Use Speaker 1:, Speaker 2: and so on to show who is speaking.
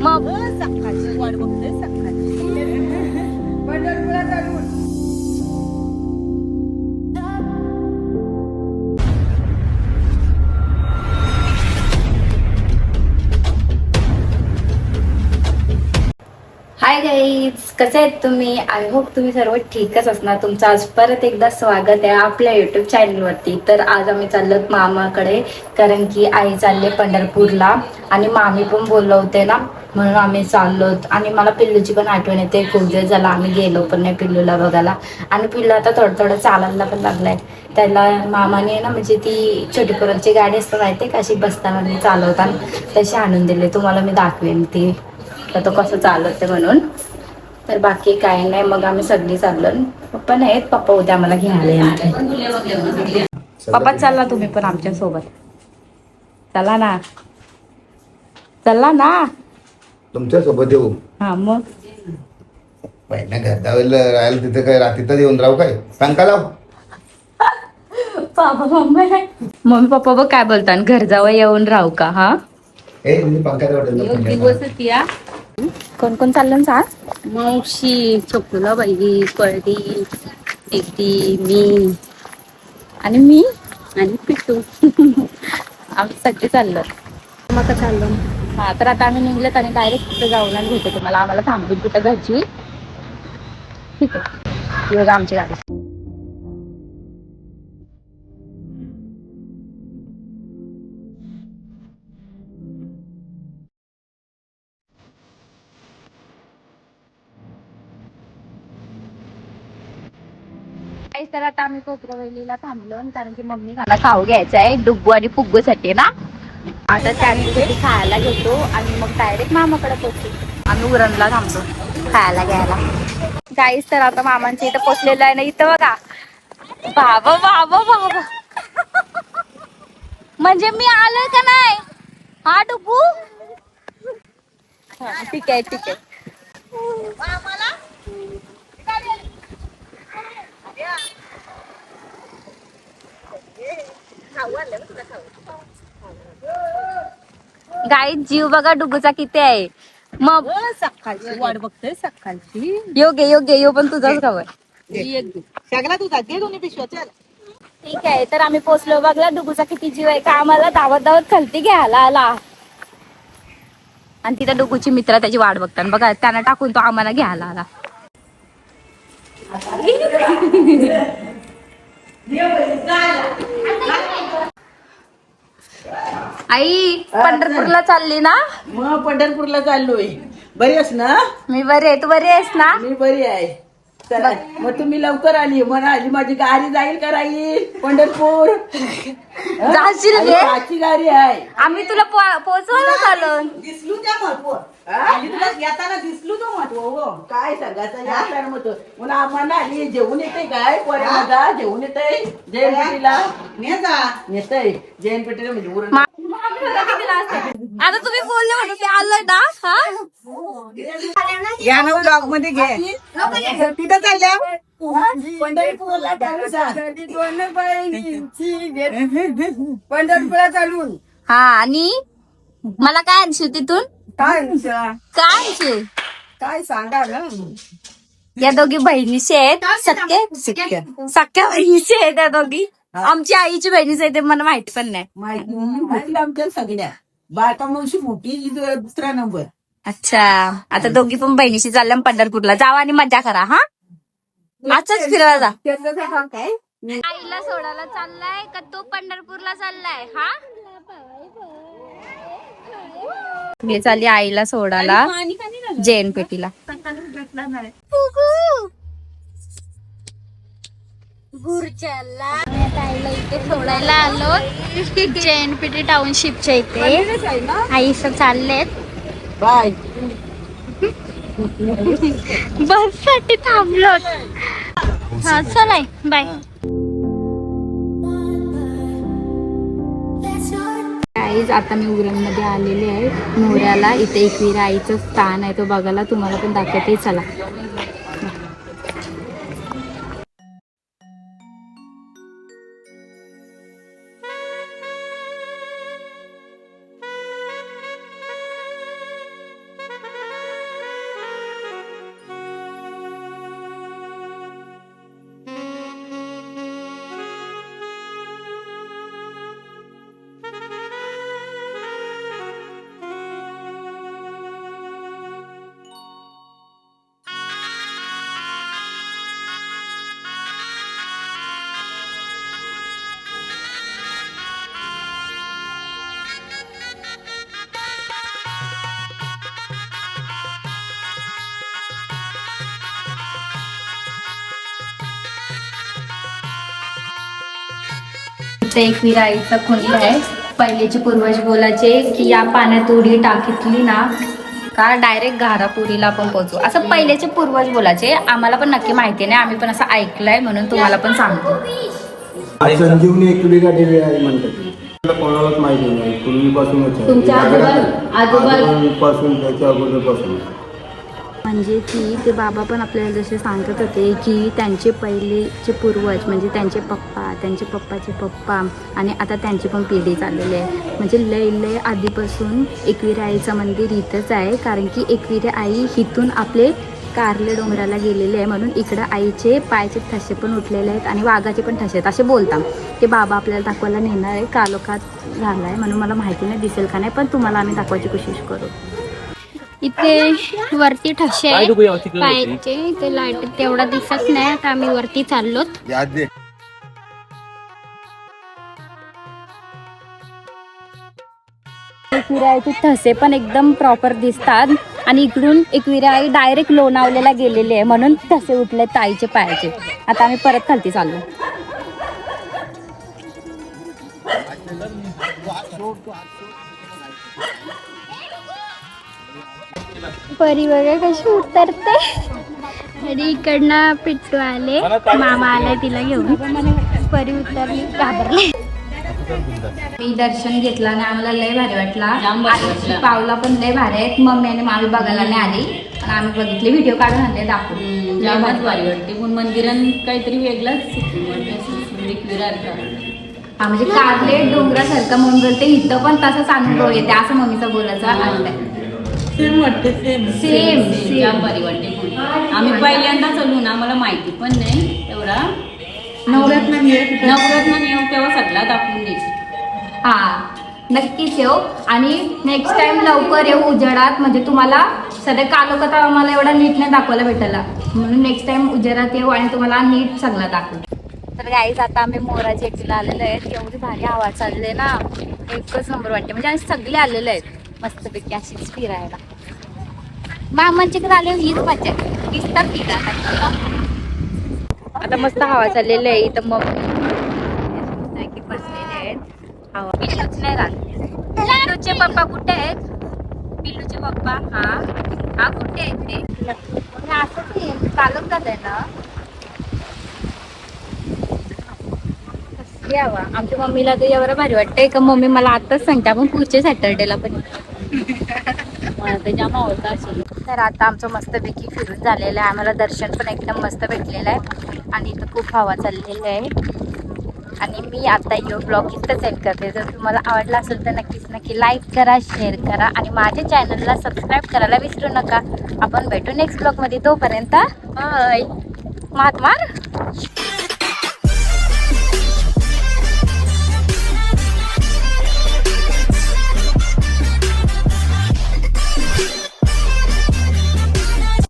Speaker 1: मग
Speaker 2: सकाळची वाट बघतोय सकाळची पंढरपुरात आलो.
Speaker 1: हाय गाईज, कसे आहेत तुम्ही? आय होप तुम्ही सर्व ठीकच असणार. तुमचं आज परत एकदा स्वागत आहे आपल्या युट्यूब चॅनलवरती. तर आज आम्ही चाललोत मामाकडे, कारण की आई चालले पंढरपूरला आणि मामी पण बोलवते ना, म्हणून आम्ही चाललोत. आणि मला पिल्लूची पण आठवण येते. खूप दिवस झाला आम्ही गेलो पण नाही पिल्लूला बघायला. आणि पिल्लू आता थोडं थोडं चालायला पण लागलाय. त्याला मामाने ना, म्हणजे ती छोटी पोरांची गाडी असते माहिती का, अशी बसताना चालवताना तशी आणून दिली. तुम्हाला मी दाखवेन ती, तर तो कसं चालवते म्हणून. तर बाकी काही नाही, मग आम्ही सगळी चाललो. पप्पा नाहीत, पप्पा उद्या आम्हाला घ्यायला येणार. पप्पा चला तुम्ही पण आमच्या सोबत. चला ना, चला ना.
Speaker 3: तुमच्या सोबत येऊ.
Speaker 1: हा मग
Speaker 3: पहिल्या घरावर राहायला तिथे काय तिथं येऊन राहू काय सांग का लाव.
Speaker 1: पापा मम्मी पप्पा बघ काय बोलतात, घर जावं येऊन राहू का? हा
Speaker 3: ए म्हणजे पंखाचा
Speaker 1: दिवस या. कोण कोण चाललं सांग? मावशी, छकुला बाई, पळदी, दीदी, मी आणि पिट्टू. आम्ही सगळे चाललो. मग चाललो. हा, तर आता आम्ही निघलेत आणि डायरेक्ट तिथे जाऊन भेटतो तुम्हाला. आम्हाला थांबून तिथं घरची. ठीक आहे, बघा आमची गाडी. तर आता आम्ही कोपरवलीला थांबलो, कारण की मम्मी खाना खाऊ घ्यायचा आहे डुग्गू आणि पुग्गू साठी ना. आता त्यांच्यासाठी खायला घेतो आणि मग डायरेक्ट मामाकडे पोहोचतो. आम्ही उरणला थांबतो खायला घ्यायला. गाईस, तर आता मामांच्या इथं पोचलेलं आहे ना. इथं बघा, बाबा बाबा बाबा, म्हणजे मी आलोय का नाही? हा डुग्गू, ठीक आहे ठीक आहे. गाईत जीव बघा डुगूचा किती आहे. मग
Speaker 2: सकाळची वाट बघतोय सकाळची.
Speaker 1: योग्य यो पण तुझाच खबर.
Speaker 2: सगळा तुझा दे दोन्ही पिशव्या चल.
Speaker 1: ठीक आहे, तर आम्ही पोचलो. बघला डुगूचा किती जीव आहे का, आम्हाला धावत धावत खालती घ्यायला आला. आणि तिथं डुगूची मित्र त्याची वाट बघतात बघा, त्यांना टाकून तो आम्हाला घ्यायला आला. आई पंढरपूरला चालली ना?
Speaker 2: मग पंढरपूरला चाललोय. बरी आहेस ना?
Speaker 1: मी बरी आहे, तू बरी आहेस ना?
Speaker 2: मी बरी आहे. चला मग तुम्ही लवकर आली. म्हणाली माझी गाडी जाईल का राहील पंढरपूर?
Speaker 1: जाशील रे?
Speaker 2: आजची गाडी आहे.
Speaker 1: आम्ही तुला पोहोचवायला चाललो.
Speaker 2: दिसलू त्या महत्व तुला येताना दिसलू तो महत्व. हो काय सांगायचं येताना महत्व म्हणून आम्हाला आली. जेवून येते काय पोऱ्याला जेवून येते जैनपेठीला नेतय जैनपेठीला म्हणजे उरण.
Speaker 1: आता तुम्ही बोलले म्हणून ते आलोय ना. हा,
Speaker 2: या ना ब्लॉग मध्ये घे. तिथं चालल्या पंढरपूरला पंढरपूरला चालून.
Speaker 1: हा, आणि मला काय आणशील तिथून?
Speaker 2: काय
Speaker 1: आणशील?
Speaker 2: काय सांगा ना.
Speaker 1: या दोघी बहिणीशी आहेत. सख्या बहिणीशी आहेत त्या दोघी. आमची आईची बहिणीच आहे, ते मला माहिती पण नाही.
Speaker 2: माहिती आमच्या सगळ्या बायका मावशी मोठी दुसरा नंबर.
Speaker 1: अच्छा, आता दोघी पण बहिणीशी चालल्या पंढरपूरला. जावा आणि मजा करा. हा, आजच फिरायला जा.
Speaker 2: काय
Speaker 1: आईला सोडायला चाललाय का तो पंढरपूरला चाललाय? हा, मी चालली आईला सोडायला जैन पेठीला. आईला इथे सोडायला आलो जैन पेठी टाउनशिपच्या इथे. आई चाललेत
Speaker 2: बाय.
Speaker 1: बस साठी थांबलो. हा चलाय, बाय. गाईज, आता मी उरणमध्ये आलेले आहे मोऱ्याला. इथे एकविरा आईचं स्थान आहे, तो बघायला तुम्हाला पण दाखवते. चला. इथे एकविरा आईचा खुंट आहे. पहिलेचे पूर्वज बोलायचे की या पाण्यात उडी टाकीतली ना का डायरेक्ट घारापुरीला आपण पोहोचू, असं पहिलेचे पूर्वज बोलायचे. आम्हाला पण नक्की माहिती नाही, आम्ही पण असं ऐकलंय म्हणून तुम्हाला पण सांगतो.
Speaker 4: संजीवनी एकविरा देवी आहे म्हणतात. कोणालाच माहिती नाही, पूर्वीपासूनच आहे.
Speaker 1: तुमच्या
Speaker 4: पासून त्याच्या अगोदरपासून
Speaker 1: म्हणजे की ते बाबा पण आपल्याला जसे सांगत होते की त्यांचे पहिलेचे पूर्वज म्हणजे त्यांचे पप्पा, त्यांचे पप्पाचे पप्पा आणि आता त्यांची पण पिढी चाललेली आहे. म्हणजे लय आधीपासून एकविरा आईचं मंदिर इथंच आहे. कारण की एकविरा आई इथून आपले कारले डोंगराला गेलेले आहे, म्हणून इकडं आईचे पायाचे ठसे पण उठलेले आहेत आणि वाघाचे पण ठसे आहेत असे बोलतात. ते बाबा आपल्याला दाखवायला नेणार आहे. कालोखात झाला आहे म्हणून मला माहिती नाही दिसेल का नाही, पण तुम्हाला आम्ही दाखवायची कोशिश करू.
Speaker 5: इथे वरती ठसे पायाचे, ते लाईट तेवढा दिसत नाही. आता आम्ही वरती चाललोत.
Speaker 3: याद दे.
Speaker 1: एकविरा आईचे ठसे पण एकदम प्रॉपर दिसतात आणि इकडून एकविरा आई डायरेक्ट लोणावलेला गेलेले आहे म्हणून ठसे उठले ताईचे पायाचे. आता आम्ही परत खालती चाललो.
Speaker 5: परी बघा कशी उतरते. आणि इकडनं पिट्टू आले, मामा आलाय तिला घेऊन. परी उतरली, घाबरली.
Speaker 1: मी दर्शन घेतला आणि आम्हाला लय भारी वाटला. आईची पावला पण लय भारी आहेत. मम्मी आणि मामी बघायला नाही आली आणि आम्ही बघितले, व्हिडिओ काढून आणले दाखवून.
Speaker 6: जामच भारी वाटते. पण मंदिरात काहीतरी वेगळंच
Speaker 1: हा म्हणजे कारले डोंगरासारखं म्हणून बोलते, इथं पण तसाच अनुभव येते असं मम्मीचा बोलायचा आणलाय.
Speaker 6: सेम वाटते. सेम जाम भारी वाटते. पण आम्ही पहिल्यांदा चालू ना, आम्हाला माहिती पण नाही एवढा. नवरात्र येऊ तेव्हा सगळा दाखवून दे.
Speaker 1: हा नक्कीच येऊ आणि नेक्स्ट टाइम लवकर येऊ उजेडात. म्हणजे तुम्हाला सध्या कालोखात आम्हाला एवढा नीट नाही दाखवायला भेटायला, म्हणून नेक्स्ट टाइम उजेडात येऊ आणि तुम्हाला नीट सगळं दाखवू. तर गाईज आता आम्ही मोराच्या एकटीला आलेलो आहेत. एवढी भारी हवा चालले ना, एकच नंबर वाटते. म्हणजे आम्ही सगळे आलेले आहेत मस्तपैकी अशीच फिरायला. मामांच्याकडे आले हीच मजा दिसतात फिरायला. आता मस्त हवा चाललेली आहे इथं. मग बसलेले आहेत. हवा पिल्लूच नाही राहत. पिल्लूचे पप्पा कुठे आहेत? पिल्लूचे पप्पा हा कुठे आहेत ते? असं चालत जात आहे ना. यावा आमच्या मम्मीला तर एवढं भारी वाटतंय का मम्मी मला आताच सांगते आपण पुढच्या सॅटर्डेला पण.
Speaker 6: जाम आवडता असेल.
Speaker 1: तर आता आमचं मस्तपैकी फिरून झालेलं आहे. आम्हाला दर्शन पण एकदम मस्त भेटलेलं आहे आणि इथं खूप हवा चाललेली आहे. आणि मी आता यो ब्लॉग इथं सेंड करते. जर तुम्हाला आवडला असेल तर नक्की लाईक करा, शेअर करा आणि माझ्या चॅनलला सबस्क्राईब करायला विसरू नका. आपण भेटू नेक्स्ट ब्लॉगमध्ये. तोपर्यंत बाय. महात्मा.